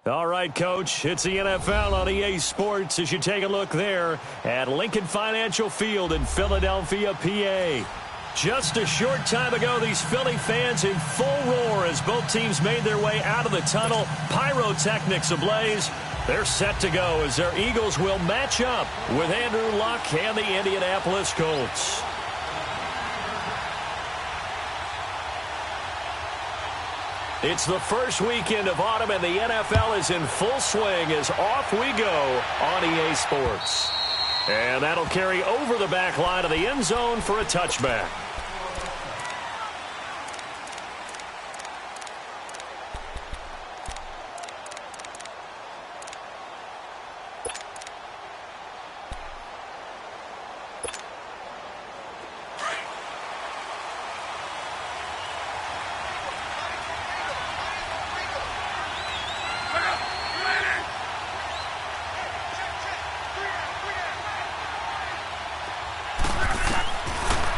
All right, Coach, it's the NFL on EA Sports as you take a look there at Lincoln Financial Field in Philadelphia, PA. Just a short time ago, these Philly fans in full roar as both teams made their way out of the tunnel. Pyrotechnics ablaze. They're set to go as their Eagles will match up with Andrew Luck and the Indianapolis Colts. It's the first weekend of autumn, and the NFL is in full swing as off we go on EA Sports. And that'll carry over the back line of the end zone for a touchback.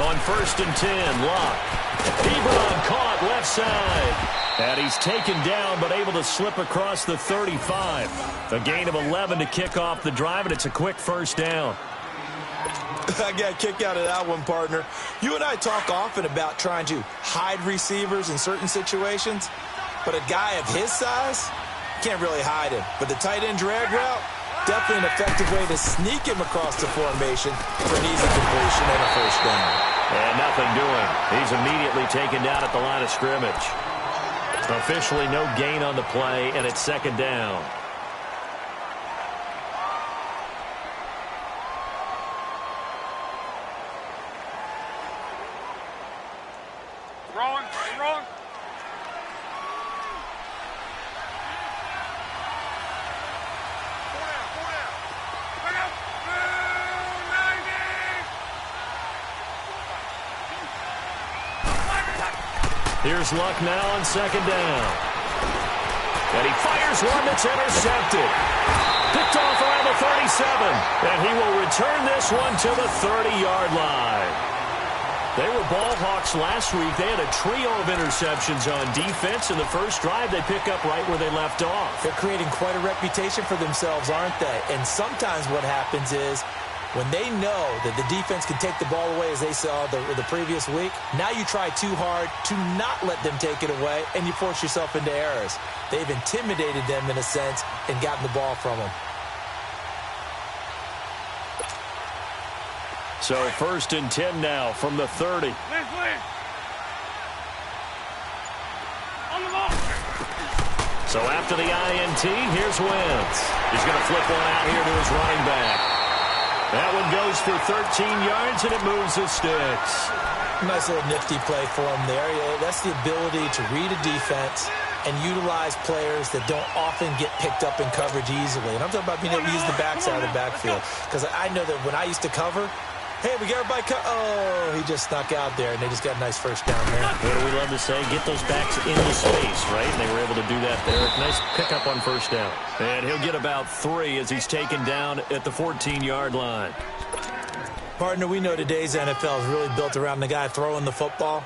On 1st and 10, Luck. Ebron caught left side. And he's taken down but able to slip across the 35. A gain of 11 to kick off the drive, and it's a quick first down. I got a kick out of that one, partner. You and I talk often about trying to hide receivers in certain situations, but a guy of his size can't really hide him. But the tight end drag route, definitely an effective way to sneak him across the formation for an easy completion and a first down. And nothing doing. He's immediately taken down at the line of scrimmage. Officially no gain on the play, and it's second down. Wrong. Here's Luck now on second down. And he fires one that's intercepted. Picked off around the 37. And he will return this one to the 30-yard line. They were ball hawks last week. They had a trio of interceptions on defense. In the first drive, they pick up right where they left off. They're creating quite a reputation for themselves, aren't they? And sometimes what happens is, when they know that the defense can take the ball away, as they saw the previous week, now you try too hard to not let them take it away, and you force yourself into errors. They've intimidated them, in a sense, and gotten the ball from them. So 1st and 10 now from the 30. On the ball. So after the INT, here's Wentz. He's going to flip one out here to his running back. That one goes for 13 yards, and it moves the sticks. Nice little nifty play for him there. That's the ability to read a defense and utilize players that don't often get picked up in coverage easily. And I'm talking about being able to use the backside of the backfield. Because I know that when I used to cover, hey, we got everybody oh, he just snuck out there, and they just got a nice first down there. What do we love to say? Get those backs into space, right? And they were able to do that there. Nice pickup on first down. And he'll get about 3 as he's taken down at the 14-yard line. Partner, we know today's NFL is really built around the guy throwing the football.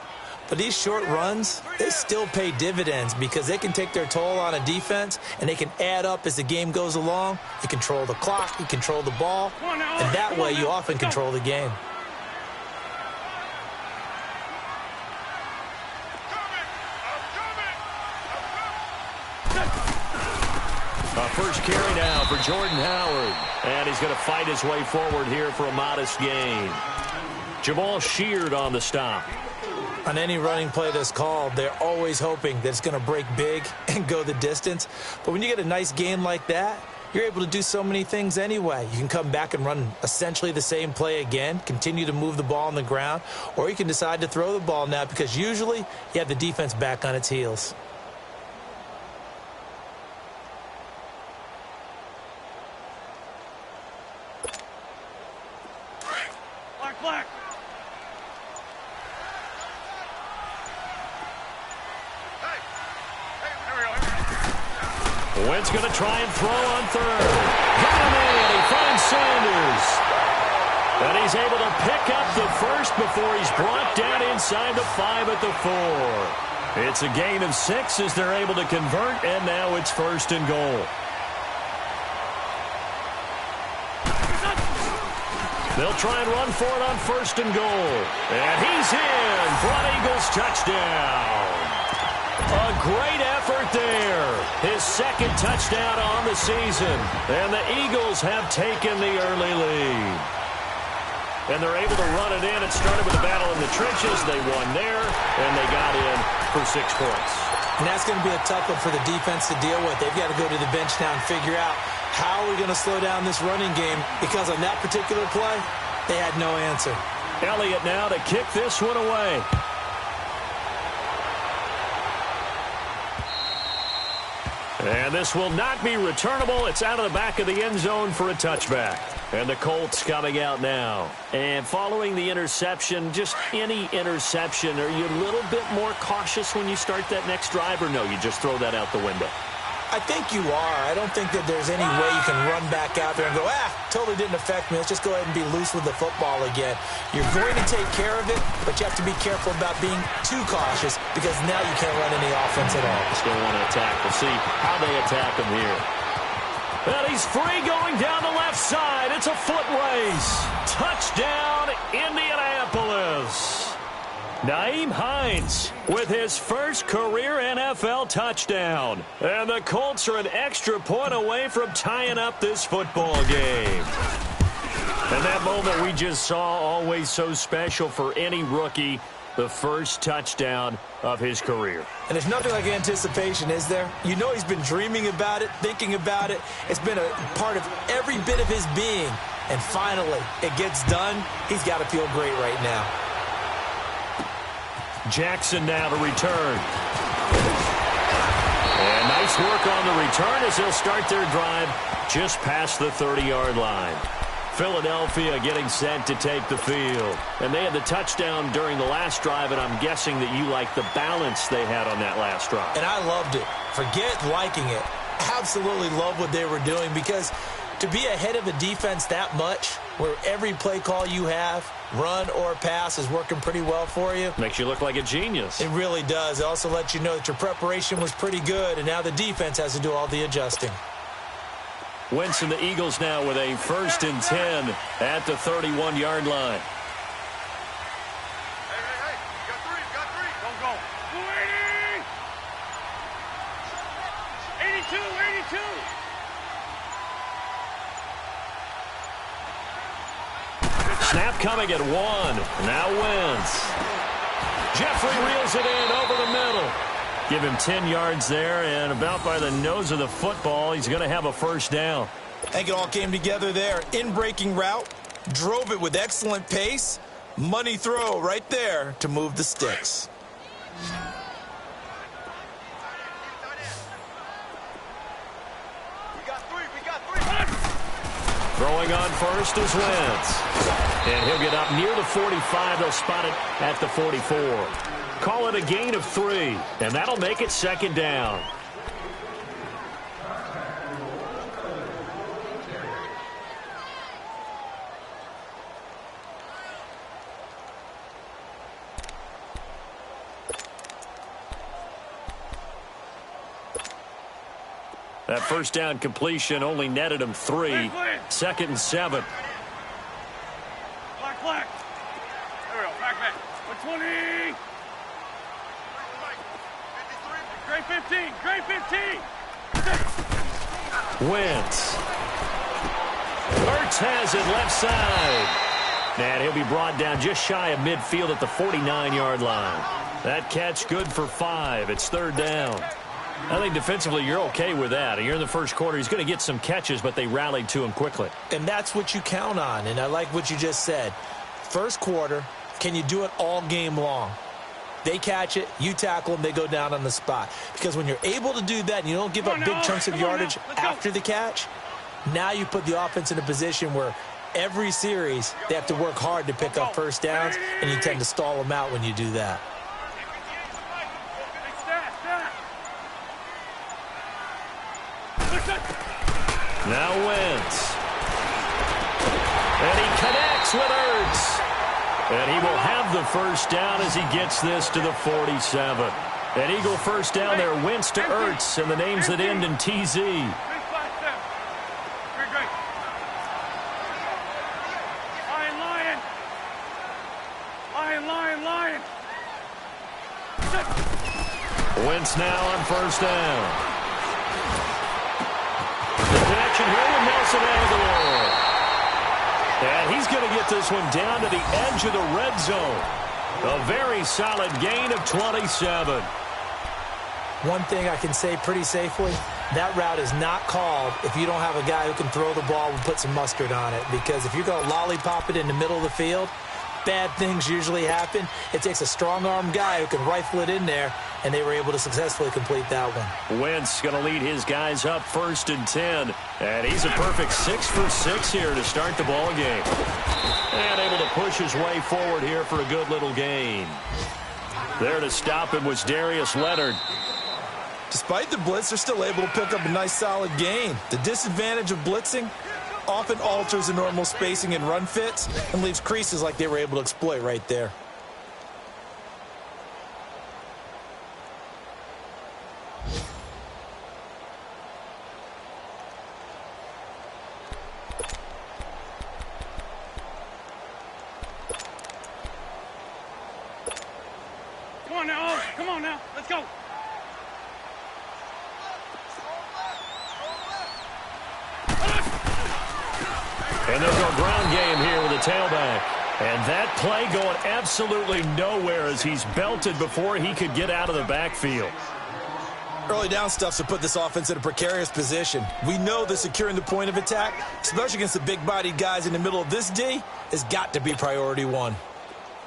But these short runs, they still pay dividends because they can take their toll on a defense, and they can add up as the game goes along. You control the clock, you control the ball, and that way you often control the game. First carry now for Jordan Howard. And he's going to fight his way forward here for a modest gain. Jamal Sheard on the stop. On any running play that's called, they're always hoping that it's going to break big and go the distance. But when you get a nice gain like that, you're able to do so many things anyway. You can come back and run essentially the same play again, continue to move the ball on the ground, or you can decide to throw the ball now because usually you have the defense back on its heels. Black. Wentz going to try and throw on third. Got him in. He finds Sanders. And he's able to pick up the first before he's brought down inside the 5 at the 4. It's a gain of 6 as they're able to convert, and now it's 1st and goal. They'll try and run for it on 1st and goal. And he's in. Blood Eagles touchdown. A great effort there. His 2nd touchdown on the season. And the Eagles have taken the early lead. And they're able to run it in. It started with a battle in the trenches. They won there, and they got in for 6 points. And that's going to be a tough one for the defense to deal with. They've got to go to the bench now and figure out how are we going to slow down this running game, because on that particular play, they had no answer. Elliott now to kick this one away. And this will not be returnable. It's out of the back of the end zone for a touchback. And the Colts coming out now. And following the interception, just any interception, are you a little bit more cautious when you start that next drive, or no, you just throw that out the window? I think you are. I don't think that there's any way you can run back out there and go, totally didn't affect me. Let's just go ahead and be loose with the football again. You're going to take care of it, but you have to be careful about being too cautious, because now you can't run any offense at all. Still want to attack. We'll see how they attack him here. And he's free going down the left side. It's a foot race. Touchdown, Indianapolis. Nyheim Hines with his first career NFL touchdown. And the Colts are an extra point away from tying up this football game. And that moment we just saw, always so special for any rookie, the first touchdown of his career. And there's nothing like anticipation, is there? You know he's been dreaming about it, thinking about it. It's been a part of every bit of his being. And finally, it gets done. He's got to feel great right now. Jackson now to return. And nice work on the return as they'll start their drive just past the 30-yard line. Philadelphia getting set to take the field. And they had the touchdown during the last drive, and I'm guessing that you like the balance they had on that last drive. And I loved it. Forget liking it. Absolutely love what they were doing, because to be ahead of a defense that much, where every play call you have, run or pass, is working pretty well for you. Makes you look like a genius. It really does. It also lets you know that your preparation was pretty good, and now the defense has to do all the adjusting. Wentz and the Eagles now with a 1st and 10 at the 31-yard line. Hey, you got three. Go. 82. Snap coming at 1. Now Wentz. Jeffrey reels it in over the middle. Give him 10 yards there, and about by the nose of the football, he's going to have a 1st down. I think it all came together there. In-breaking route, drove it with excellent pace. Money throw right there to move the sticks. We got three. Throwing on first is Wentz. And he'll get up near the 45. They'll spot it at the 44. Call it a gain of 3, and that'll make it 2nd down. That 1st down completion only netted him 3. 2nd and 7. Black. There we go. Back. 120. Great 15. Wentz. Ertz has it left side. And he'll be brought down just shy of midfield at the 49-yard line. That catch good for 5. It's 3rd down. I think defensively you're okay with that. You're in the first quarter. He's going to get some catches, but they rallied to him quickly. And that's what you count on, and I like what you just said. First quarter, can you do it all game long? They catch it, you tackle them, they go down on the spot. Because when you're able to do that and you don't give up big chunks of yardage after the catch, now you put the offense in a position where every series they have to work hard to pick up 1st downs, and you tend to stall them out when you do that. Now Wentz. And he connects with Ertz. And he will have the 1st down as he gets this to the 47. An Eagle first down there. Wentz to Ertz, and the names that end in TZ. Lion. Wentz now on first down. The connection here with Nelson Aguilar. And he's going to get this one down to the edge of the red zone. A very solid gain of 27. One thing I can say pretty safely, that route is not called if you don't have a guy who can throw the ball and put some mustard on it. Because if you're going to lollipop it in the middle of the field, bad things usually happen. It takes a strong-arm guy who can rifle it in there, and they were able to successfully complete that one. Wentz going to lead his guys up 1st and 10. And he's a perfect 6 for 6 here to start the ball game. And able to push his way forward here for a good little gain. There to stop him was Darius Leonard. Despite the blitz, they're still able to pick up a nice solid gain. The disadvantage of blitzing often alters the normal spacing and run fits and leaves creases like they were able to exploit right there. Come on now. Let's go. And they'll go ground game here with a tailback. And that play going absolutely nowhere as he's belted before he could get out of the backfield. Early down stuffs to put this offense in a precarious position. We know that securing the point of attack, especially against the big-bodied guys in the middle of this D, has got to be priority one.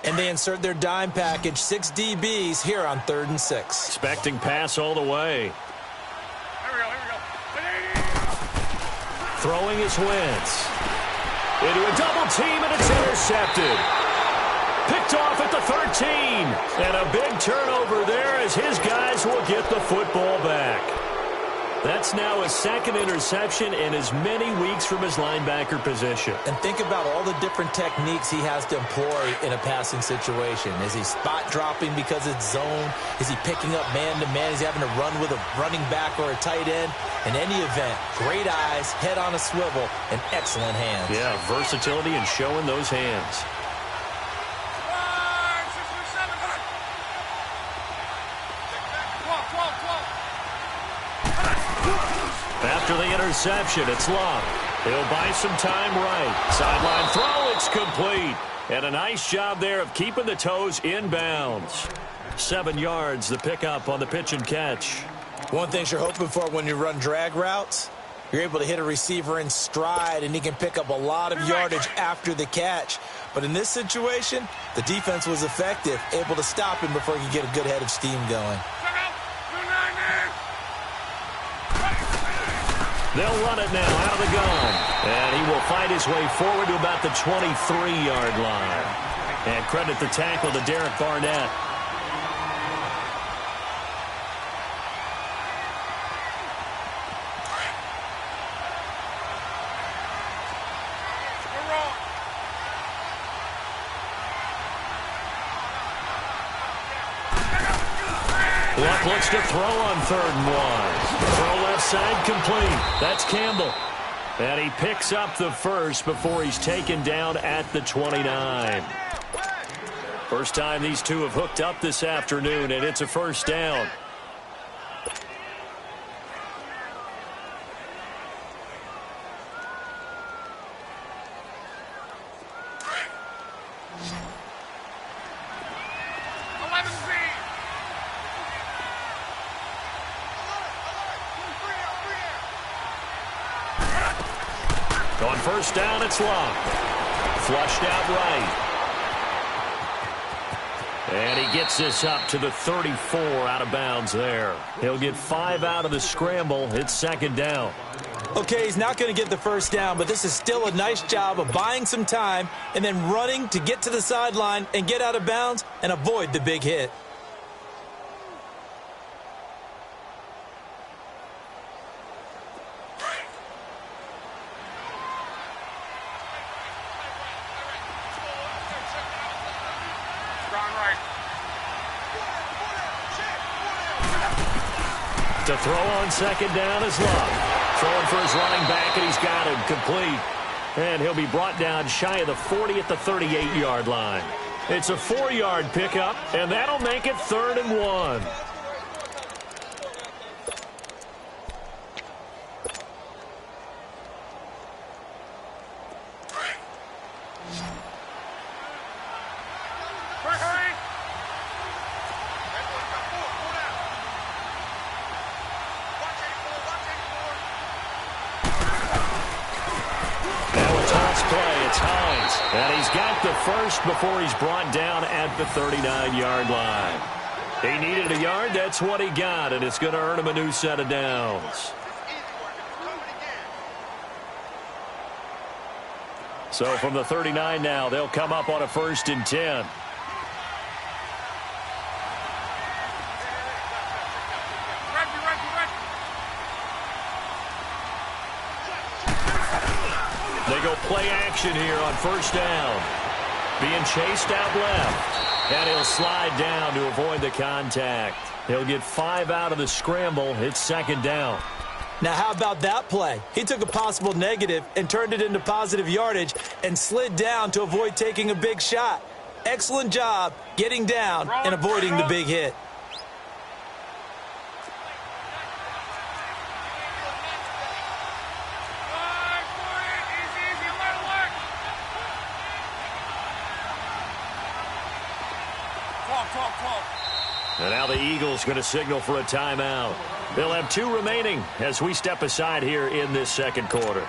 And they insert their dime package, 6 DBs here on 3rd and 6. Expecting pass all the way. Here we go. Throwing his Wentz. Into a double team, and it's intercepted. Picked off at the 13. And a big turnover there as his guys will get the football back. That's now his 2nd interception in as many weeks from his linebacker position. And think about all the different techniques he has to employ in a passing situation. Is he spot dropping because it's zone? Is he picking up man-to-man? Is he having to run with a running back or a tight end? In any event, great eyes, head on a swivel, and excellent hands. Yeah, versatility and showing those hands. After the interception, it's Love. He'll buy some time right. Sideline throw, it's complete. And a nice job there of keeping the toes inbounds. 7 yards, the pickup on the pitch and catch. One thing you're hoping for when you run drag routes, you're able to hit a receiver in stride, and he can pick up a lot of yardage after the catch. But in this situation, the defense was effective, able to stop him before he could get a good head of steam going. They'll run it now out of the gun. And he will fight his way forward to about the 23-yard line. And credit the tackle to Derek Barnett. Luck looks to throw on 3rd and 1. Throw left side complete. That's Campbell. And he picks up the first before he's taken down at the 29. First time these two have hooked up this afternoon, and it's a first down. On first down, it's Love. Flushed out right. And he gets this up to the 34 out of bounds there. He'll get 5 out of the scramble. It's 2nd down. Okay, he's not going to get the first down, but this is still a nice job of buying some time and then running to get to the sideline and get out of bounds and avoid the big hit. To throw on second down is Love. Throwing for his running back, and he's got him complete. And he'll be brought down shy of the 40 at the 38-yard line. It's a 4-yard pickup, and that'll make it 3rd and 1. And he's got the first before he's brought down at the 39-yard line. He needed a yard. That's what he got, and it's going to earn him a new set of downs. So from the 39 now, they'll come up on a 1st and 10. They go play action here on 1st down. Being chased out left. And he'll slide down to avoid the contact. He'll get 5 out of the scramble. It's 2nd down. Now, how about that play? He took a possible negative and turned it into positive yardage and slid down to avoid taking a big shot. Excellent job getting down and avoiding the big hit. And now the Eagles going to signal for a timeout. They'll have 2 remaining as we step aside here in this 2nd quarter.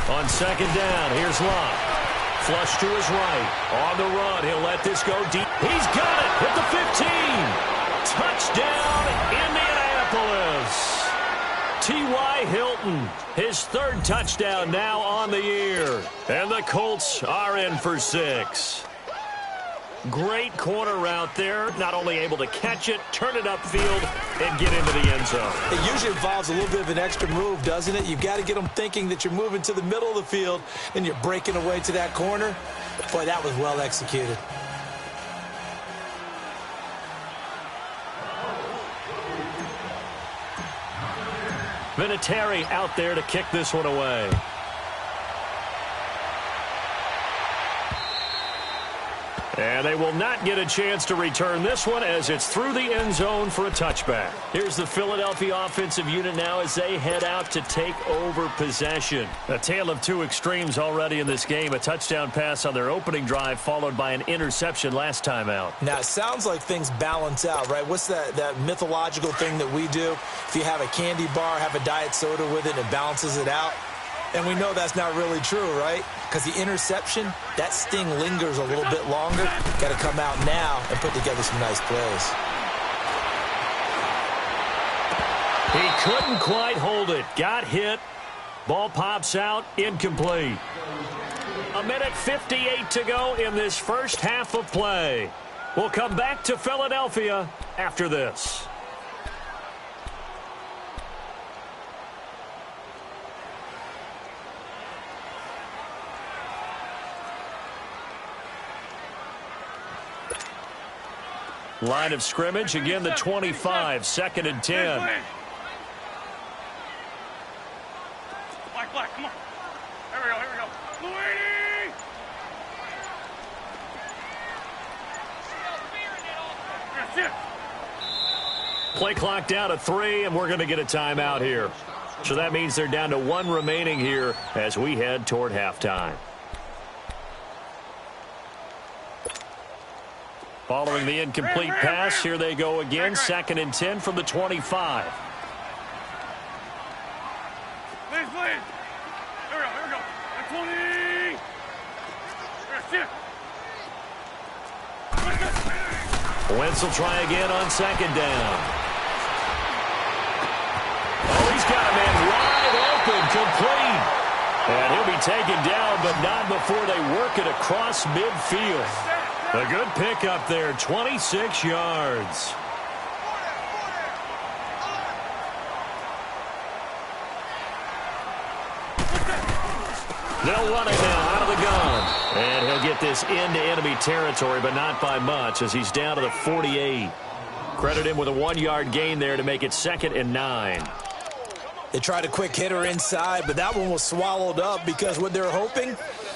On 2nd down, here's Love. Flush to his right. On the run, he'll let this go deep. He's got it at the 15. Touchdown, Indianapolis. T.Y. Hilton, his 3rd touchdown now on the year. And the Colts are in for 6. Great corner route there. Not only able to catch it, turn it upfield, and get into the end zone. It usually involves a little bit of an extra move, doesn't it? You've got to get them thinking that you're moving to the middle of the field and you're breaking away to that corner. Boy, that was well executed. Vinatieri out there to kick this one away. And they will not get a chance to return this one as it's through the end zone for a touchback. Here's the Philadelphia offensive unit now as they head out to take over possession. A tale of 2 extremes already in this game. A touchdown pass on their opening drive followed by an interception last time out. Now, it sounds like things balance out, right? What's that mythological thing that we do? If you have a candy bar, have a diet soda with it, it balances it out. And we know that's not really true, right? Because the interception, that sting lingers a little bit longer. Got to come out now and put together some nice plays. He couldn't quite hold it. Got hit. Ball pops out. Incomplete. 1:58 to go in this first half of play. We'll come back to Philadelphia after this. Line of scrimmage, again the 25, 2nd and 10. Black, come on. Here we go. Luigi! Play clock down to 3, and we're going to get a timeout here. So that means they're down to 1 remaining here as we head toward halftime. Following the incomplete pass, here they go again. 2nd and 10 from the 25. Please. Here we go. The 20. Wentz will try again on 2nd down. Oh, he's got a man wide open, complete. And he'll be taken down, but not before they work it across midfield. A good pickup there, 26 yards. They'll run it now out of the gun. And he'll get this into enemy territory, but not by much as he's down to the 48. Credit him with a 1-yard gain there to make it 2nd and 9. They tried a quick hitter inside, but that one was swallowed up because what they're hoping,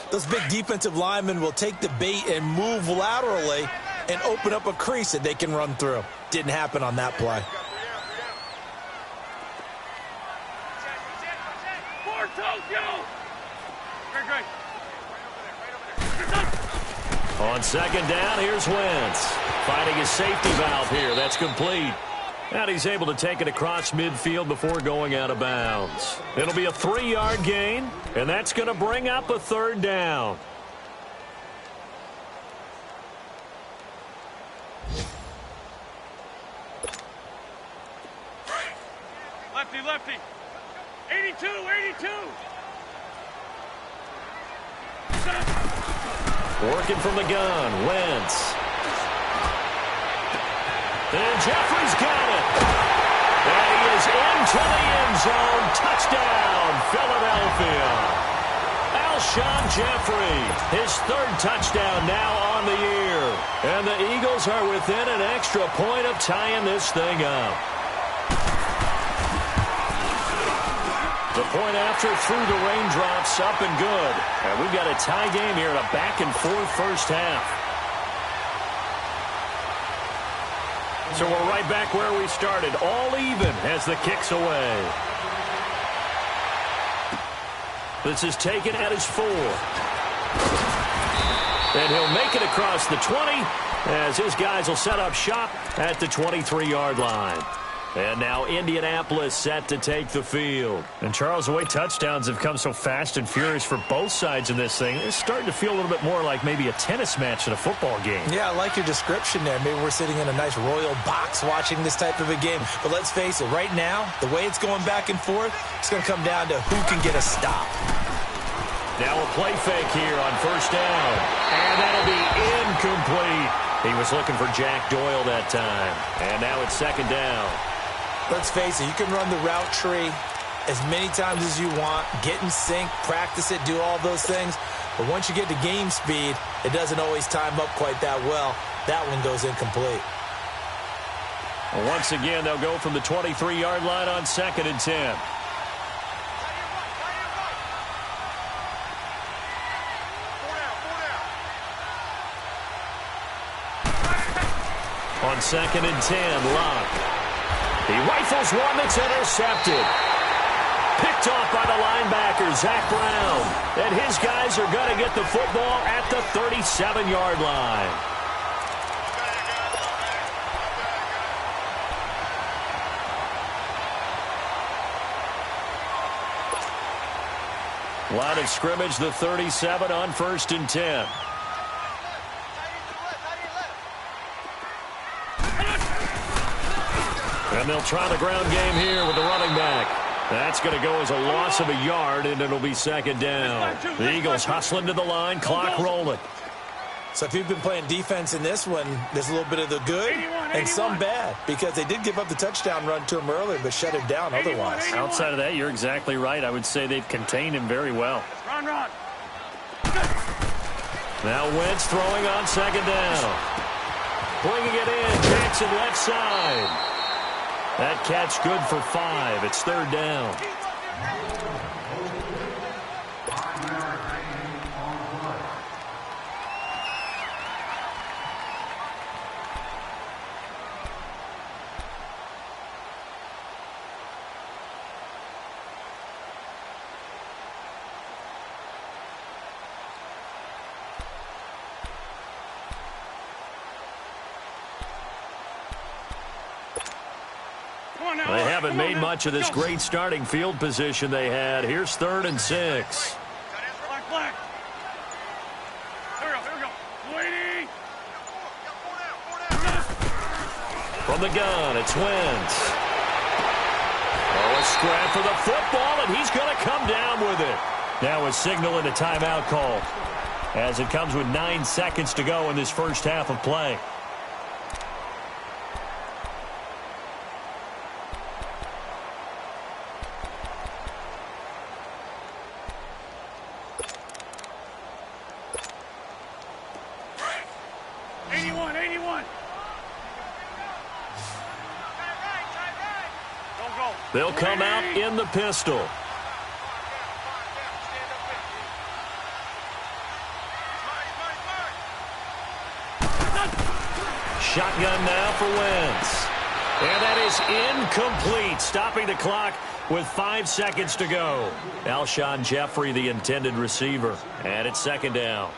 those big defensive linemen will take the bait and move laterally and open up a crease that they can run through. Didn't happen on that play. On 2nd down, here's Wentz. Finding his safety valve here. That's complete. And he's able to take it across midfield before going out of bounds. It'll be a 3-yard gain, and that's going to bring up a 3rd down. Lefty, lefty. 82, 82. Working from the gun, Wentz. And Jeffrey's got it. And he is into the end zone. Touchdown, Philadelphia. Alshon Jeffrey, his 3rd touchdown now on the year. And the Eagles are within an extra point of tying this thing up. The point after through the raindrops, up and good. And we've got a tie game here in a back-and-forth first half. So we're right back where we started, all even as the kick's away. This is taken at his 4. And he'll make it across the 20 as his guys will set up shop at the 23-yard line. And now Indianapolis set to take the field. And, Charles, the way touchdowns have come so fast and furious for both sides in this thing, it's starting to feel a little bit more like maybe a tennis match than a football game. Yeah, I like your description there. Maybe we're sitting in a nice royal box watching this type of a game. But let's face it, right now, the way it's going back and forth, it's going to come down to who can get a stop. Now a play fake here on 1st down. And that'll be incomplete. He was looking for Jack Doyle that time. And now it's 2nd down. Let's face it, you can run the route tree as many times as you want, get in sync, practice it, do all those things. But once you get to game speed, it doesn't always time up quite that well. That one goes incomplete. Well, once again, they'll go from the 23-yard line on 2nd and 10. On 2nd and 10, Locke. He rifles one that's intercepted. Picked off by the linebacker, Zach Brown. And his guys are going to get the football at the 37-yard line. Line of scrimmage, the 37 on 1st and 10. And they'll try the ground game here with the running back. That's going to go as a loss of a yard, and it'll be 2nd down. The Eagles hustling to the line, clock rolling. So if you've been playing defense in this one, there's a little bit of the good and some bad, because they did give up the touchdown run to him earlier, but shut him down otherwise. Outside of that, you're exactly right. I would say they've contained him very well. Run, run. Now Wentz throwing on 2nd down. Bringing it in, Jackson left side. That catch good for 5. It's 3rd down. They haven't made much of this great starting field position they had. Here's 3rd and 6. Black, black. Here we go. Waiting. From the gun, it's Wentz. Oh, a scrap for the football, and he's going to come down with it. Now a signal and a timeout call as it comes with 9 seconds to go in this first half of play. They'll come out in the pistol. Shotgun now for Wentz. And that is incomplete, stopping the clock with 5 seconds to go. Alshon Jeffrey, the intended receiver. And it's second down.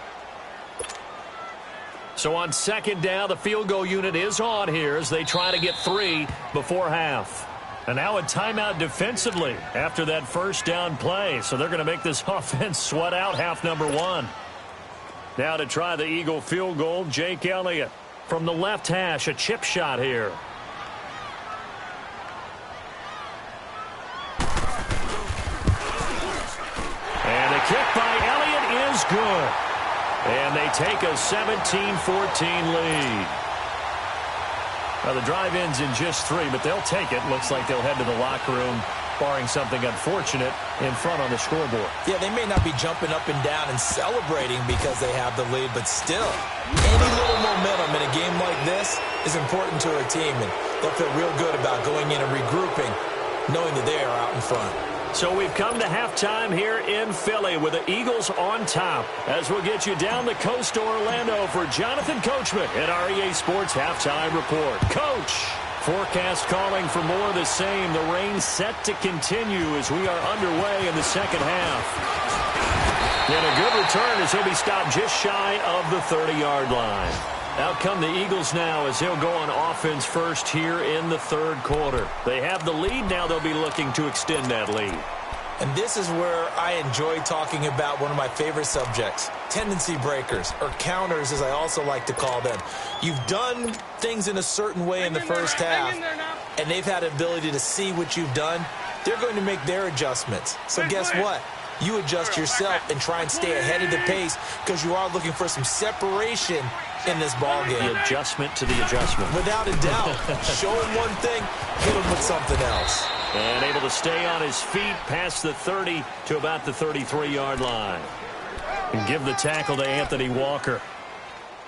So on second down, the field goal unit is on here as they try to get 3 before half. And now a timeout defensively after that first down play. So they're going to make this offense sweat out half number 1. Now to try the Eagle field goal, Jake Elliott from the left hash, a chip shot here. And the kick by Elliott is good. And they take a 17-14 lead. Well, the drive ends in just 3, but they'll take it. Looks like they'll head to the locker room, barring something unfortunate, in front on the scoreboard. Yeah, they may not be jumping up and down and celebrating because they have the lead, but still, any little momentum in a game like this is important to a team, and they'll feel real good about going in and regrouping, knowing that they are out in front. So we've come to halftime here in Philly with the Eagles on top as we'll get you down the coast to Orlando for Jonathan Coachman at our EA Sports Halftime Report. Coach, forecast calling for more of the same. The rain set to continue as we are underway in the second half. And a good return as he'll be stopped just shy of the 30-yard line. Out come the Eagles now as they'll go on offense first here in the third quarter. They have the lead. Now they'll be looking to extend that lead. And this is where I enjoy talking about one of my favorite subjects, tendency breakers, or counters as I also like to call them. You've done things in a certain way in the first half, and they've had the ability to see what you've done. They're going to make their adjustments. So guess what? You adjust yourself and try and stay ahead of the pace because you are looking for some separation in this ball game. The adjustment to the adjustment. Without a doubt. Show him one thing, hit him with something else. And able to stay on his feet past the 30 to about the 33-yard line. And give the tackle to Anthony Walker.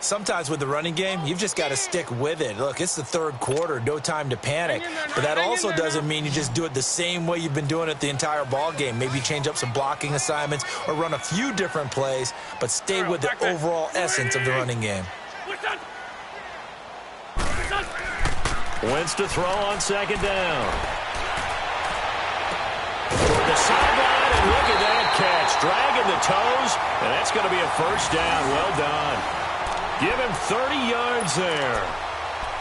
Sometimes with the running game, you've just got to stick with it. Look, it's the third quarter, no time to panic. But that also doesn't mean you just do it the same way you've been doing it the entire ball game. Maybe change up some blocking assignments or run a few different plays, but stay with the overall essence of the running game. Wentz to throw on second down. The sideline, and look at that catch. Dragging the toes, and that's going to be a first down. Well done. Give him 30 yards there.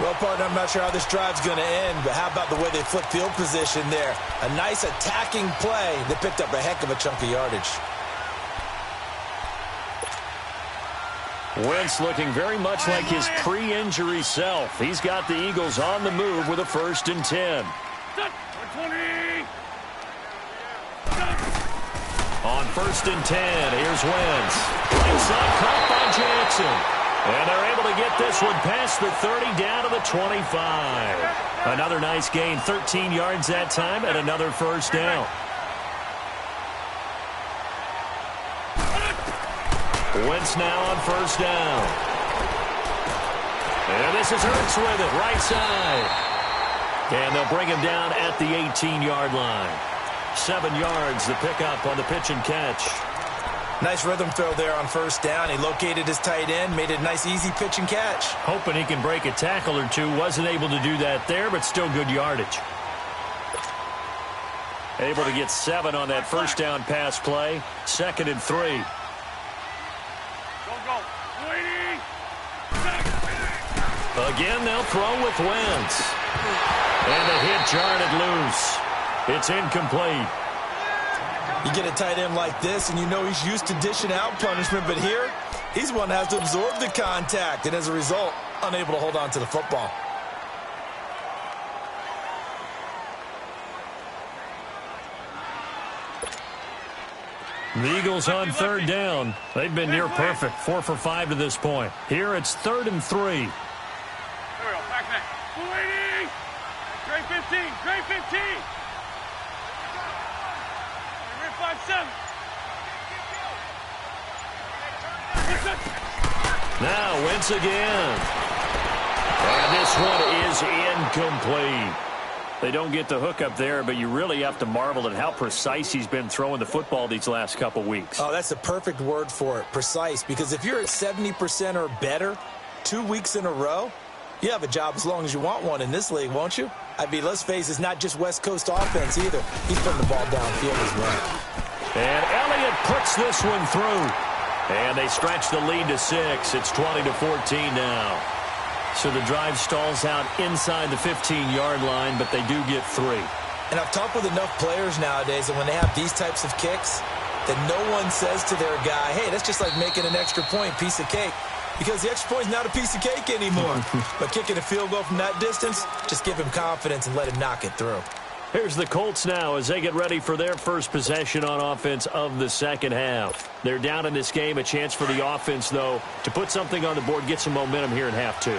Well, partner, I'm not sure how this drive's going to end, but how about the way they flip field position there? A nice attacking play that picked up a heck of a chunk of yardage. Wentz looking very much like his pre-injury self. He's got the Eagles on the move with a 1st and 10. On 1st and 10, here's Wentz. Right side caught by Jackson. And they're able to get this one past the 30 down to the 25. Another nice gain, 13 yards that time, and another first down. Wentz now on 1st down. And this is Hurts with it, right side. And they'll bring him down at the 18-yard line. 7 yards, the pickup on the pitch and catch. Nice rhythm throw there on 1st down. He located his tight end, made it a nice, easy pitch and catch. Hoping he can break a tackle or two. Wasn't able to do that there, but still good yardage. Able to get 7 on that 1st down pass play. 2nd and 3. Again, they'll throw with Wentz. And the hit jarred it loose. It's incomplete. You get a tight end like this, and you know he's used to dishing out punishment, but here, he's one that has to absorb the contact, and as a result, unable to hold on to the football. The Eagles on third down. They've been near perfect, 4 for 5 to this point. Here it's 3rd and 3. There we go. Back. 280. Grade 15. Grade 15. Grade 5-7. Now Wentz again. And this one is incomplete. They don't get the hook up there, but you really have to marvel at how precise he's been throwing the football these last couple weeks. Oh, that's the perfect word for it, precise, because if you're at 70% or better 2 weeks in a row, you have a job as long as you want one in this league, won't you? I mean, let's face it, it's not just West Coast offense either. He's putting the ball downfield as well. And Elliott puts this one through. And they stretch the lead to 6. It's 20-14 now. So the drive stalls out inside the 15-yard line, but they do get 3. And I've talked with enough players nowadays that when they have these types of kicks, that no one says to their guy, hey, that's just like making an extra point, piece of cake. Because the extra point is not a piece of cake anymore. But kicking a field goal from that distance, just give him confidence and let him knock it through. Here's the Colts now as they get ready for their first possession on offense of the second half. They're down in this game. A chance for the offense, though, to put something on the board, get some momentum here in half 2.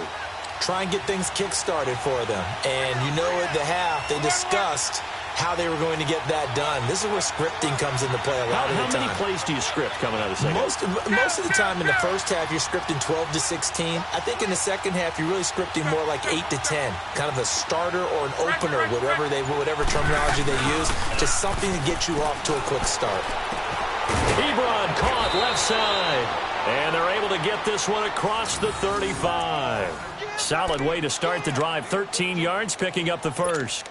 Try and get things kick-started for them. And you know at the half, they discussed how they were going to get that done. This is where scripting comes into play a lot of the time. How many plays do you script coming out of the second half? Most of the time in the first half, you're scripting 12 to 16. I think in the second half, you're really scripting more like 8 to 10. Kind of a starter or an opener, whatever terminology they use. Just something to get you off to a quick start. Ebron caught left side. And they're able to get this one across the 35. Solid way to start the drive. 13 yards, picking up the first.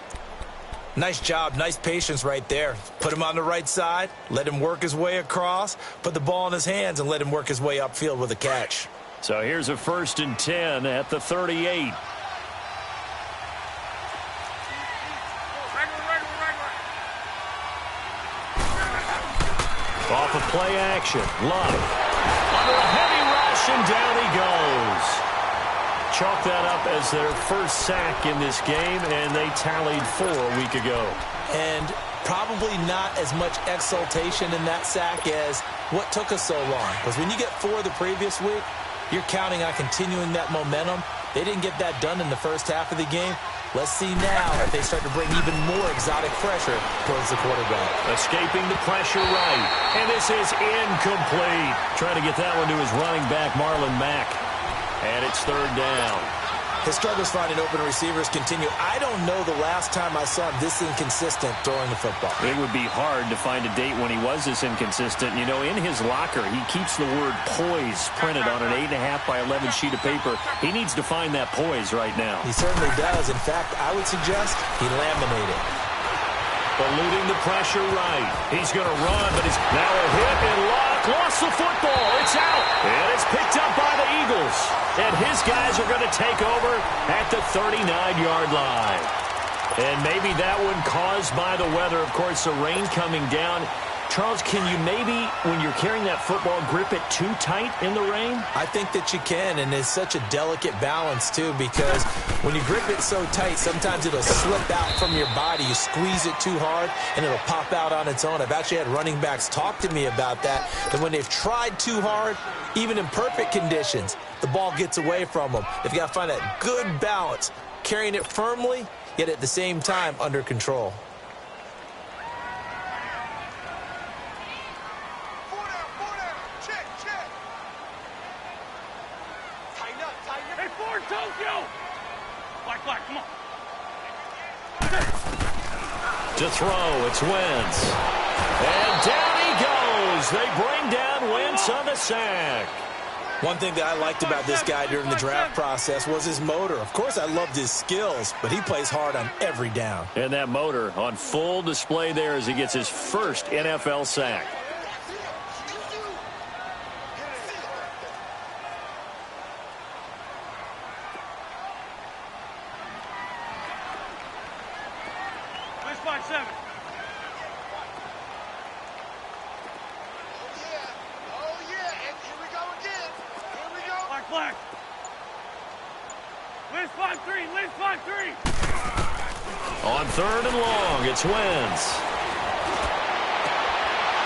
Nice job, nice patience right there. Put him on the right side, let him work his way across, put the ball in his hands, and let him work his way upfield with a catch. So here's a 1st and 10 at the 38. Off of play action, Love. Under a heavy rush, and down he goes. Chalk that up as their first sack in this game, and they tallied 4 a week ago. And probably not as much exultation in that sack as what took us so long. Because when you get 4 the previous week, you're counting on continuing that momentum. They didn't get that done in the first half of the game. Let's see now if they start to bring even more exotic pressure towards the quarterback. Escaping the pressure right. And this is incomplete. Trying to get that one to his running back, Marlon Mack. And it's 3rd down. His struggles finding open receivers continue. I don't know the last time I saw him this inconsistent throwing the football. It would be hard to find a date when he was this inconsistent. You know, in his locker, he keeps the word poise printed on an 8.5 by 11 sheet of paper. He needs to find that poise right now. He certainly does. In fact, I would suggest he laminated. Eluding the pressure right. He's going to run, but he's now a hit and lost the football. It's out. And it's picked up by the Eagles. And his guys are going to take over at the 39-yard line. And maybe that one caused by the weather. Of course, the rain coming down. Charles, can you maybe, when you're carrying that football, grip it too tight in the rain? I think that you can, and it's such a delicate balance, too, because when you grip it so tight, sometimes it'll slip out from your body. You squeeze it too hard, and it'll pop out on its own. I've actually had running backs talk to me about that when they've tried too hard, even in perfect conditions, the ball gets away from them. They've got to find that good balance, carrying it firmly, yet at the same time under control. Come on. To throw, it's Wentz. And down he goes. They bring down Wentz on the sack. One thing that I liked about this guy during the draft process was his motor. Of course, I loved his skills, but he plays hard on every down. And that motor on full display there as he gets his first NFL sack. On 3rd and long, it's Wentz.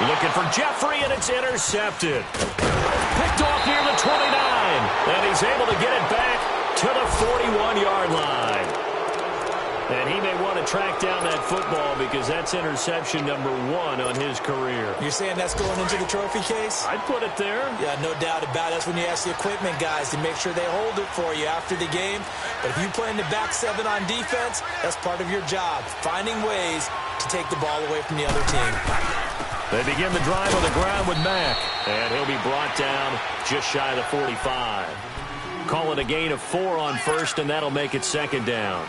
Looking for Jeffrey, and it's intercepted. Picked off near the 29, and he's able to get it back to the 41-yard line. And he may want to track down that football because that's interception number 1 on his career. You're saying that's going into the trophy case? I'd put it there. Yeah, no doubt about it. That's when you ask the equipment guys to make sure they hold it for you after the game. But if you play in the back 7 on defense, that's part of your job, finding ways to take the ball away from the other team. They begin the drive on the ground with Mack, and he'll be brought down just shy of the 45. Call it a gain of 4 on first, and that'll make it second down.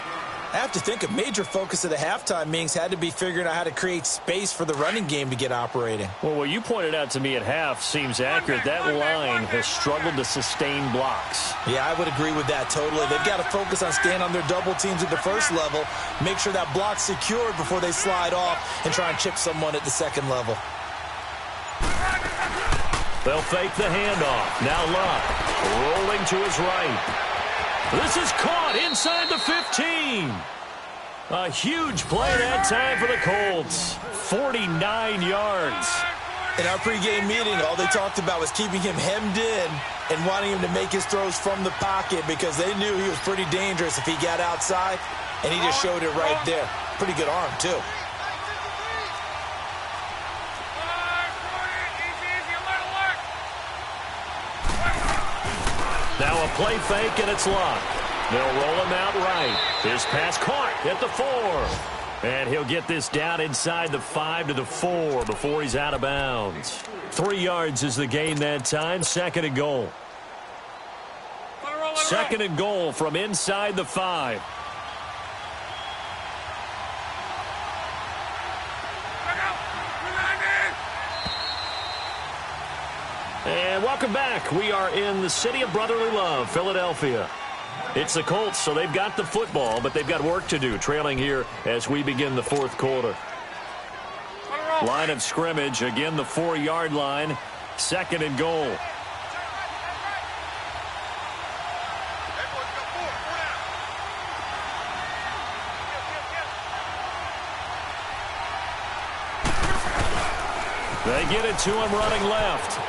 I have to think a major focus of the halftime meetings had to be figuring out how to create space for the running game to get operating. Well, what you pointed out to me at half seems accurate. That line has struggled to sustain blocks. Yeah, I would agree with that totally. They've got to focus on staying on their double teams at the first level, make sure that block's secured before they slide off and try and chip someone at the second level. They'll fake the handoff. Now Luck rolling to his right. This is caught inside the 15. A huge play that time for the Colts. 49 yards. In our pregame meeting, all they talked about was keeping him hemmed in and wanting him to make his throws from the pocket because they knew he was pretty dangerous if he got outside, and he just showed it right there. Pretty good arm, too. Now a play fake, and it's Luck. They'll roll him out right. His pass caught at the 4. And he'll get this down inside the 5 to the 4 before he's out of bounds. 3 yards is the gain that time. Second and goal. Second and goal from inside the 5. And welcome back. We are in the city of brotherly love, Philadelphia. It's the Colts, so they've got the football, but they've got work to do, trailing here as we begin the 4th quarter. Line of scrimmage, again the 4-yard line, second and goal. They get it to him running left.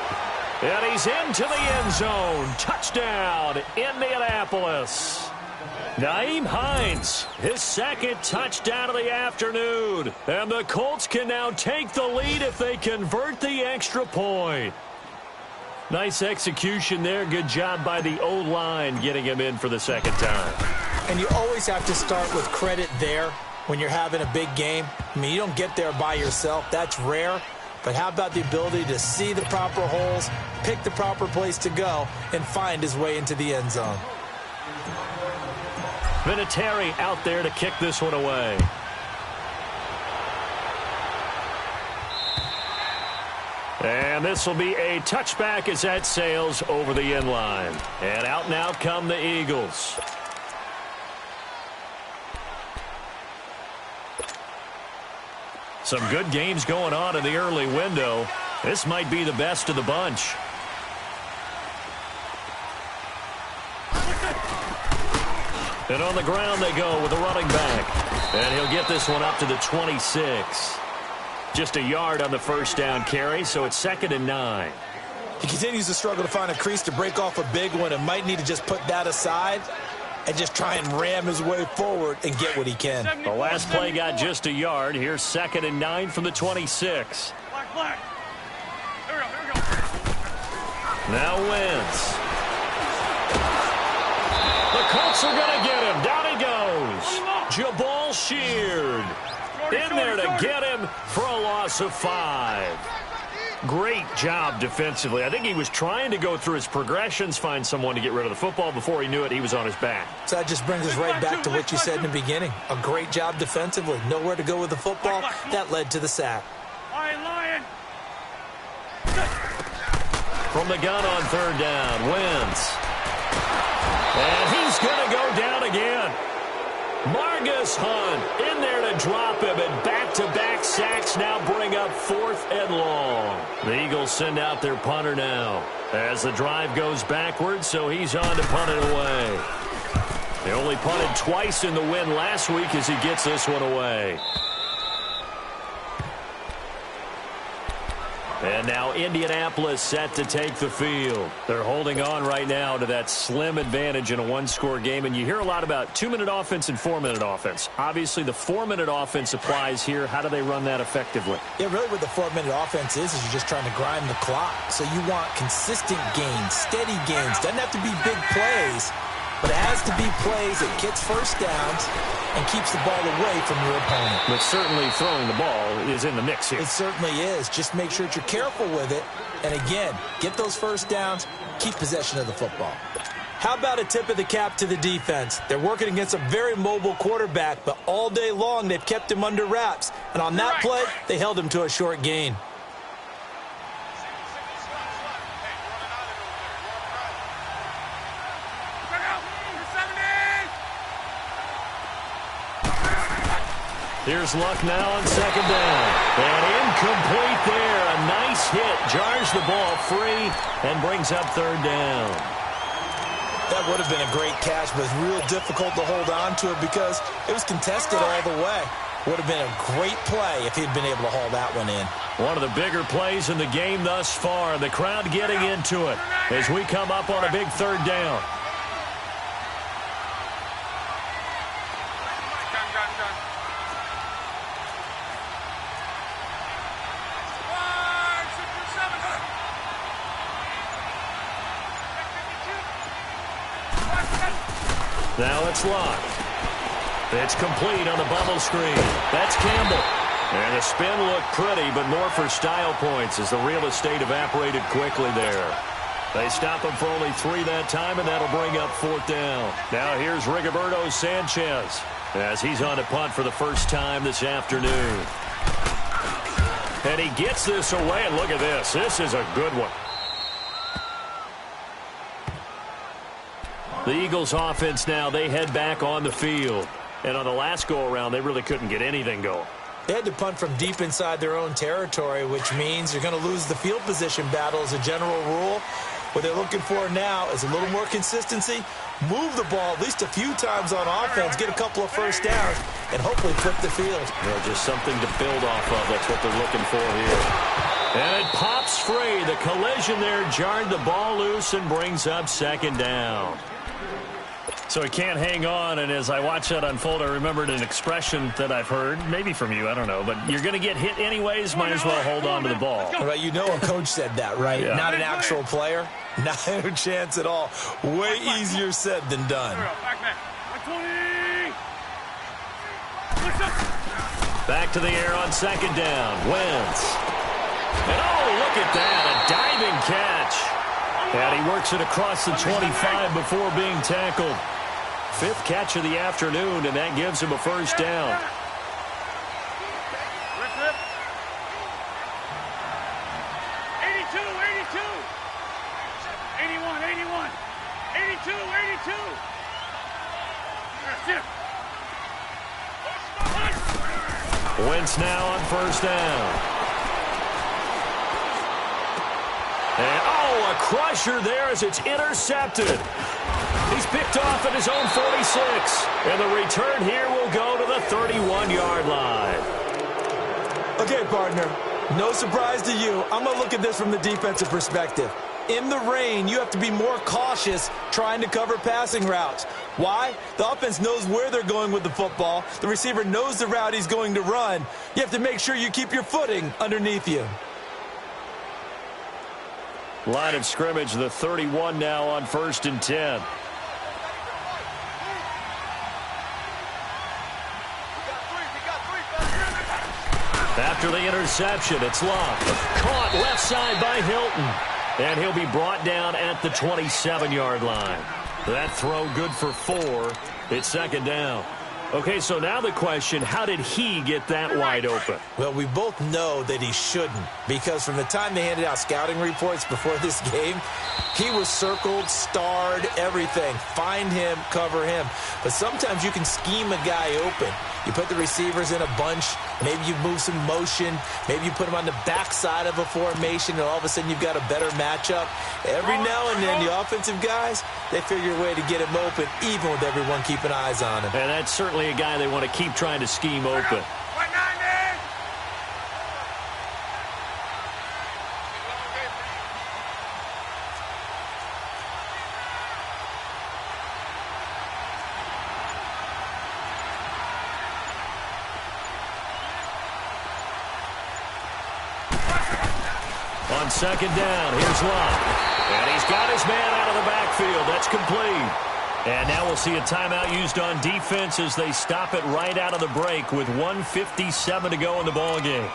And he's into the end zone. Touchdown, Indianapolis. Nyheim Hines, his second touchdown of the afternoon. And the Colts can now take the lead if they convert the extra point. Nice execution there. Good job by the O-line getting him in for the second time. And you always have to start with credit there when you're having a big game. I mean, you don't get there by yourself. That's rare. But how about the ability to see the proper holes, pick the proper place to go, and find his way into the end zone? Vinatieri out there to kick this one away. And this will be a touchback as that sails over the end line. And out now come the Eagles. Some good games going on in the early window. This might be the best of the bunch. And on the ground they go with a running back. And he'll get this one up to the 26. Just a yard on the first down carry, so it's second and 9. He continues to struggle to find a crease to break off a big one and might need to just put that aside and just try and ram his way forward and get what he can. The last play got just a yard. Here's second and 9 from the 26. Black. Here we go. Now Wentz. The Colts are going to get him. Down he goes. Jabal Sheard in there to get him for a loss of 5. Great job defensively. I think he was trying to go through his progressions, find someone to get rid of the football. Before he knew it, he was on his back. So that just brings us right back to what you said in the beginning. A great job defensively. Nowhere to go with the football. That led to the sack. Lion. From the gun on third down, Wentz. And he's going to go down again. Margus Hunt in there to drop him, and back-to-back sacks now bring up 4th and long. The Eagles send out their punter now as the drive goes backwards, so he's on to punt it away. They only punted twice in the win last week as he gets this one away. And now Indianapolis set to take the field. They're holding on right now to that slim advantage in a one-score game. And you hear a lot about 2-minute offense and 4-minute offense. Obviously, the 4-minute offense applies here. How do they run that effectively? Yeah, really what the 4-minute offense is you're just trying to grind the clock. So you want consistent gains, steady gains. Doesn't have to be big plays, but it has to be plays that gets first downs and keeps the ball away from your opponent. But certainly throwing the ball is in the mix here. It certainly is. Just make sure that you're careful with it. And again, get those first downs, keep possession of the football. How about a tip of the cap to the defense? They're working against a very mobile quarterback, but all day long they've kept him under wraps. And on that play, they held him to a short gain. Here's Luck now on second down. And incomplete there. A nice hit. Jars the ball free and brings up third down. That would have been a great catch, but it's real difficult to hold on to it because it was contested all the way. Would have been a great play if he'd been able to haul that one in. One of the bigger plays in the game thus far. The crowd getting into it as we come up on a big third down. Now it's Luck. It's complete on the bubble screen. That's Campbell. And the spin looked pretty, but more for style points as the real estate evaporated quickly there. They stop him for only 3 that time, and that'll bring up fourth down. Now here's Rigoberto Sanchez as he's on to punt for the first time this afternoon. And he gets this away, and look at this. This is a good one. The Eagles offense now, they head back on the field. And on the last go-around, they really couldn't get anything going. They had to punt from deep inside their own territory, which means you're going to lose the field position battle as a general rule. What they're looking for now is a little more consistency, move the ball at least a few times on offense, get a couple of first downs, and hopefully flip the field. Well, just something to build off of. That's what they're looking for here. And it pops free. The collision there jarred the ball loose and brings up second down. So he can't hang on, and as I watch that unfold, I remembered an expression that I've heard, maybe from you, I don't know, but you're going to get hit anyways, might as well hold on to the ball. Right, you know a coach said that, right? Yeah. Not an actual player. Not a chance at all. Way easier said than done. Back to the air on second down. Wentz. And oh, look at that, a diving catch. And he works it across the 25 before being tackled. 5th catch of the afternoon, and that gives him a first down. 82. Wentz now on first down. And, oh, a crusher there as it's intercepted. He's picked off at his own 46. And the return here will go to the 31-yard line. Okay, partner, no surprise to you. I'm going to look at this from the defensive perspective. In the rain, you have to be more cautious trying to cover passing routes. Why? The offense knows where they're going with the football. The receiver knows the route he's going to run. You have to make sure you keep your footing underneath you. Line of scrimmage, the 31 now on 1st and 10. After the interception, it's Luck. Caught left side by Hilton. And he'll be brought down at the 27-yard line. That throw good for 4. It's second down. Okay, so now the question, how did he get that wide open? Well, we both know that he shouldn't, because from the time they handed out scouting reports before this game, he was circled, starred, everything. Find him, cover him. But sometimes you can scheme a guy open. You put the receivers in a bunch. Maybe you move some motion. Maybe you put them on the backside of a formation, and all of a sudden you've got a better matchup. Every now and then, the offensive guys, they figure a way to get him open, even with everyone keeping eyes on him. And that's certainly a guy they want to keep trying to scheme open. On second down, here's Love. And he's got his man out of the backfield. That's complete. And now we'll see a timeout used on defense as they stop it right out of the break with 1:57 to go in the ballgame.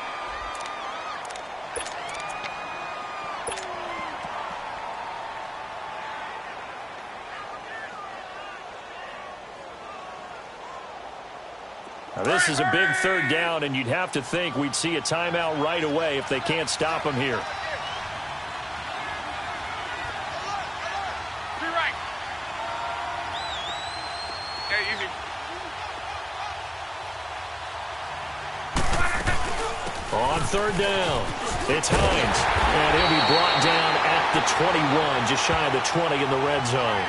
Now, this is a big third down, and you'd have to think we'd see a timeout right away if they can't stop him here. On third down, it's Hines, and he'll be brought down at the 21, just shy of the 20 in the red zone.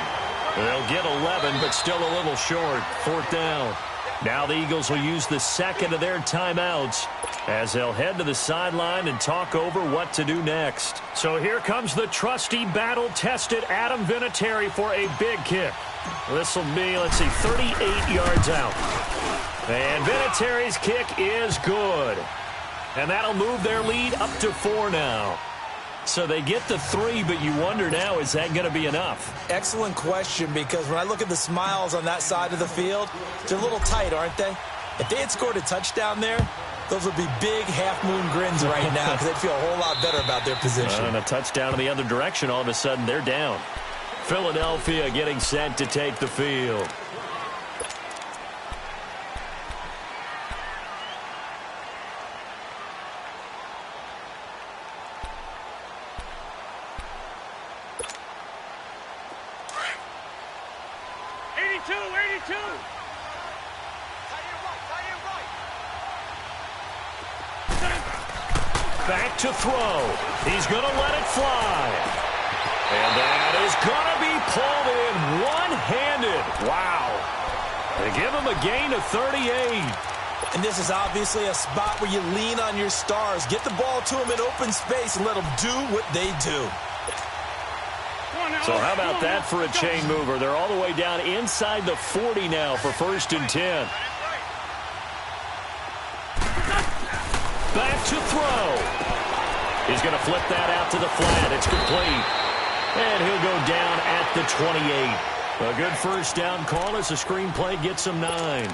They'll get 11, but still a little short. Fourth down. Now the Eagles will use the second of their timeouts as they'll head to the sideline and talk over what to do next. So here comes the trusty, battle-tested Adam Vinatieri for a big kick. This will be, 38 yards out. And Vinatieri's kick is good. And that'll move their lead up to 4 now. So they get the 3, but you wonder now, is that going to be enough? Excellent question, because when I look at the smiles on that side of the field, they're a little tight, aren't they? If they had scored a touchdown there, those would be big half-moon grins right now because they'd feel a whole lot better about their position. And a touchdown in the other direction, all of a sudden they're down. Philadelphia getting set to take the field. Back to throw. He's going to let it fly. And that is going to be pulled in one-handed. Wow. They give him a gain of 38. And this is obviously a spot where you lean on your stars. Get the ball to them in open space and let them do what they do. So how about that for a chain mover? They're all the way down inside the 40 now for 1st and 10. Back to throw. He's going to flip that out to the flat. It's complete. And he'll go down at the 28. A good first down call as the screenplay gets him 9.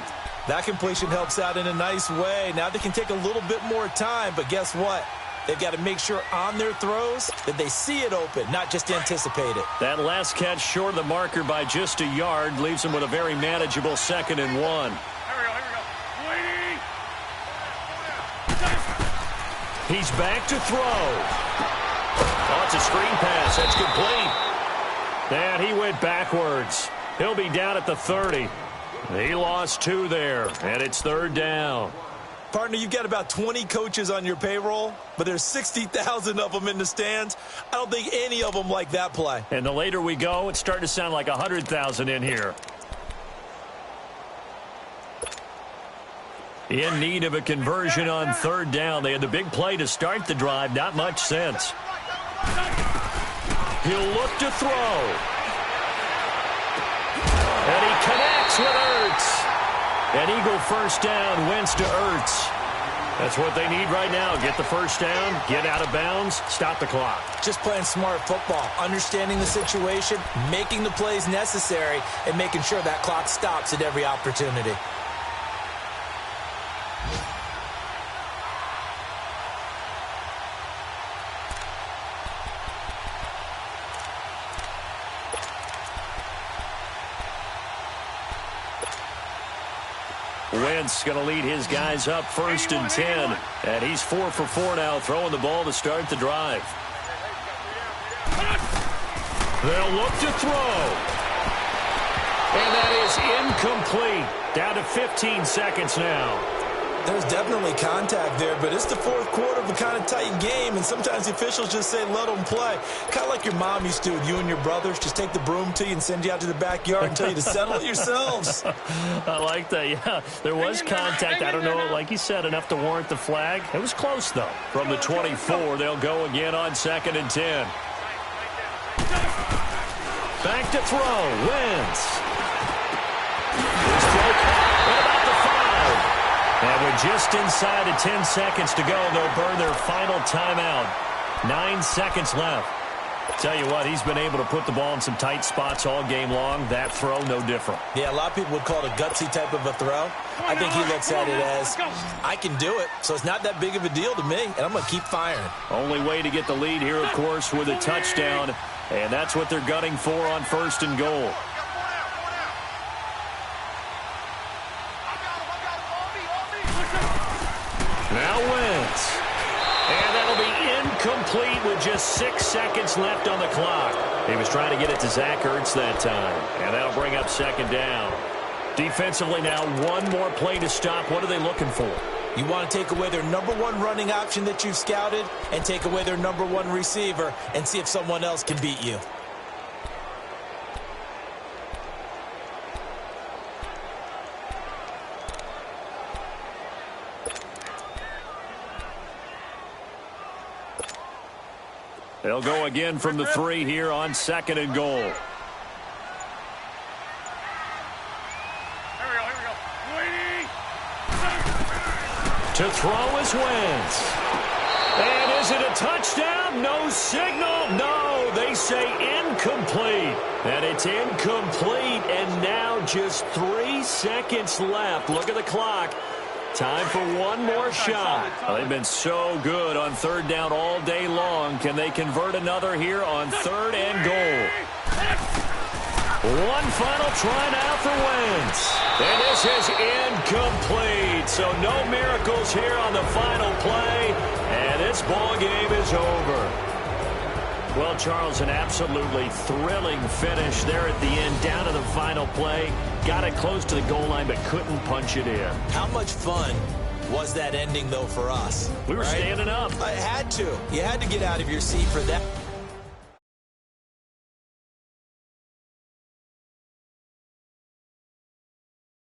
That completion helps out in a nice way. Now they can take a little bit more time, but guess what? They've got to make sure on their throws that they see it open, not just anticipate it. That last catch short of the marker by just a yard leaves him with a very manageable 2nd and 1. Here we go. Waiting. He's back to throw. Oh, it's a screen pass. That's complete. And he went backwards. He'll be down at the 30. He lost 2 there, and it's 3rd down. Partner, you've got about 20 coaches on your payroll, but there's 60,000 of them in the stands. I don't think any of them like that play. And the later we go, it's starting to sound like 100,000 in here. In need of a conversion on 3rd down. They had the big play to start the drive. Not much sense. He'll look to throw. And he connects with Ertz. An Eagle first down, Wentz to Ertz. That's what they need right now. Get the first down, get out of bounds, stop the clock. Just playing smart football, understanding the situation, making the plays necessary, and making sure that clock stops at every opportunity. Wentz going to lead his guys up 1st and 10. And he's 4 for 4 now, throwing the ball to start the drive. They'll look to throw. And that is incomplete. Down to 15 seconds now. There's definitely contact there, but it's the 4th quarter of a kind of tight game, and sometimes the officials just say, let them play. Kind of like your mom used to with you and your brothers. Just take the broom to you and send you out to the backyard and tell you to settle it yourselves. I like that, yeah. There was contact. I don't know, like you said, enough to warrant the flag. It was close, though. From the 24, they'll go again on 2nd and 10. Back to throw. Wentz. This throw at about the 5. And with just inside of 10 seconds to go, they'll burn their final timeout. 9 seconds left. Tell you what, he's been able to put the ball in some tight spots all game long. That throw, no different. Yeah, a lot of people would call it a gutsy type of a throw. I think he looks at it as, I can do it, so it's not that big of a deal to me, and I'm going to keep firing. Only way to get the lead here, of course, with a touchdown, and that's what they're gunning for on 1st and goal. Now Wentz. And that'll be incomplete with just 6 seconds left on the clock. He was trying to get it to Zach Ertz that time. And that'll bring up 2nd down. Defensively now, one more play to stop. What are they looking for? You want to take away their #1 running option that you've scouted and take away their #1 receiver and see if someone else can beat you. They'll go again from the 3 here on 2nd and goal. Here we go. Waiting. To throw is Wentz. And is it a touchdown? No signal. No, they say incomplete. And it's incomplete. And now just 3 seconds left. Look at the clock. Time for one more shot. Well, they've been so good on 3rd down all day long. Can they convert another here on 3rd and goal? One final try now for Wentz. And this is incomplete. So no miracles here on the final play. And this ball game is over. Well, Charles, an absolutely thrilling finish there at the end, down to the final play. Got it close to the goal line, but couldn't punch it in. How much fun was that ending, though, for us? We were standing up. I had to. You had to get out of your seat for that.